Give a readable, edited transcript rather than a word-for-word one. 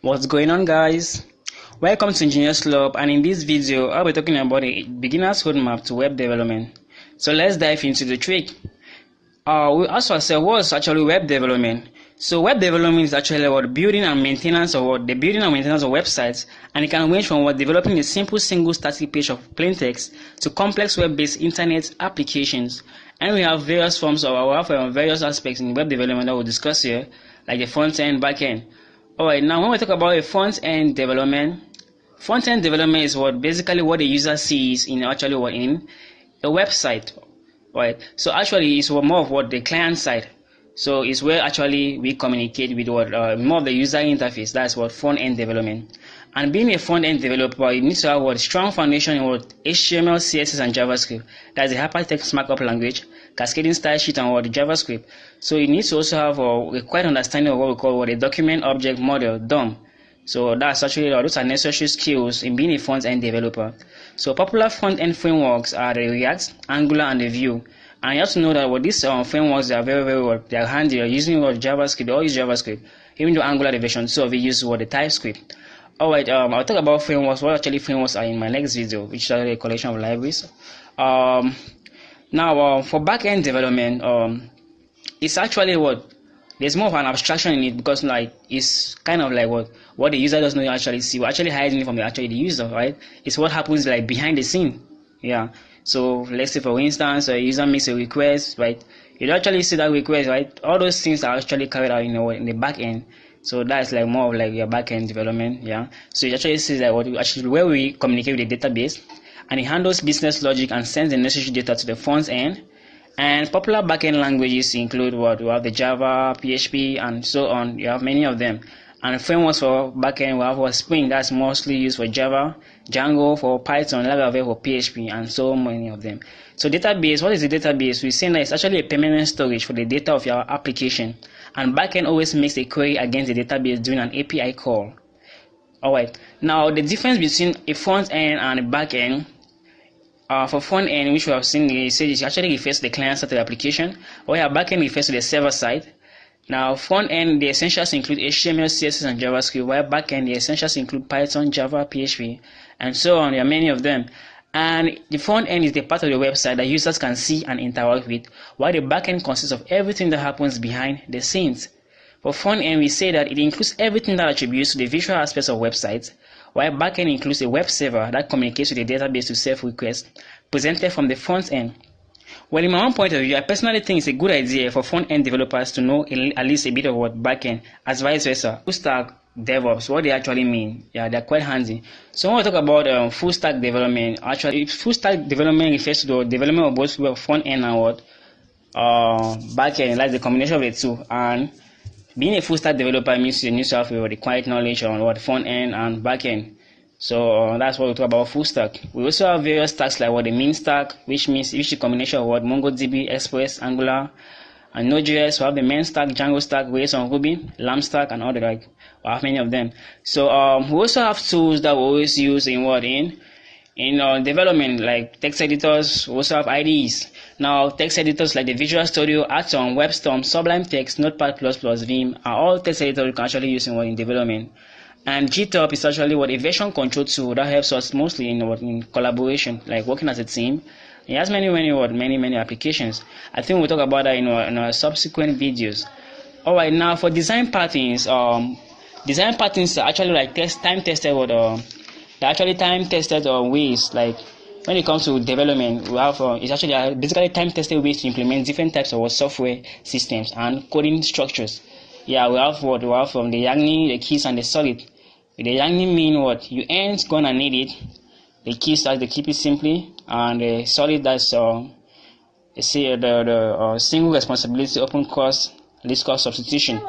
What's going on, guys? Welcome to Engineersclub, and in this video I'll be talking about a beginner's roadmap to web development. So let's dive into the trick. We ask ourselves, what's actually web development? So web development is actually about building and maintenance of websites, and it can range from developing a simple single static page of plain text to complex web-based internet applications. And we have various forms of various aspects in web development that we'll discuss here, like the front end, back end. Alright, now when we talk about a front-end development is basically what the user sees in a website. Right, so actually it's more of the client side. So it's where actually we communicate with more of the user interface. That's what front-end development. And being a front-end developer, you need to have a strong foundation in HTML, CSS, and JavaScript. That's the hypertext markup language, cascading style sheet, and JavaScript. So you need to also have a quite understanding of what we call a document object model (DOM). So that's actually those are necessary skills in being a front-end developer. So popular front-end frameworks are the React, Angular, and the Vue. And you have to know that these frameworks are they are handy. You're using JavaScript. They all use JavaScript. Even though Angular version 2 of it uses the TypeScript. Alright, I'll talk about frameworks. What actually frameworks are in my next video, which is a collection of libraries. Now for back-end development, it's actually there's more of an abstraction in it, because it's kind of what the user doesn't actually see. We're actually hiding it from the user, right? It's what happens behind the scene. Yeah. So let's say, for instance, a user makes a request, right? You don't actually see that request, right? All those things are actually carried out in the back end. So that's more of your back end development. Yeah. So it actually says where we communicate with the database, and it handles business logic and sends the necessary data to the front end. And popular backend languages include we have the Java, PHP, and so on. You have many of them. And frameworks for backend, we have Spring, that's mostly used for Java, Django for Python, Laravel for PHP, and so many of them. So database, what is the database? We're saying that it's actually a permanent storage for the data of your application. And backend always makes a query against the database during an API call. Alright, now the difference between a front end and a back end. For front end, which we have seen, it actually refers to the client side of the application, while back end refers to the server side. Now, front end, the essentials include HTML, CSS, and JavaScript, while back end, the essentials include Python, Java, PHP, and so on. There are many of them. And the front end is the part of the website that users can see and interact with, while the back end consists of everything that happens behind the scenes. For front end, we say that it includes everything that attributes to the visual aspects of websites, while backend includes a web server that communicates with the database to serve requests presented from the front end. Well, in my own point of view, I personally think it's a good idea for front-end developers to know at least a bit of backend, as vice versa. Full stack DevOps, what they actually mean, yeah, they're quite handy. So when we talk about full stack development, actually, full stack development refers to the development of both front end and backend, like the combination of the two. And being a full stack developer means you need to have required knowledge on front end and back end. So that's what we talk about full stack. We also have various stacks like the main stack, which is a combination of MongoDB, Express, Angular, and Node.js. We have the main stack, Django stack based on Ruby, Lamp stack, and all the like. We have many of them. So we also have tools that we always use in development, like text editors. We also have IDEs. Now, text editors like the Visual Studio, Atom, WebStorm, Sublime Text, Notepad++, Vim are all text editors you can actually use in development. And GitHub is actually a version control tool that helps us mostly in collaboration, like working as a team. It has many applications. I think we'll talk about that in our subsequent videos. Alright, now for design patterns, are actually time-tested ways. Like when it comes to development, we have it's actually basically time-tested ways to implement different types of software systems and coding structures. Yeah, we have from the YAGNI, the keys, and the solid. The YAGNI mean you ain't gonna need it. The keys, that's the keep it simply, and the solid, that's the single responsibility, open course, least cost substitution.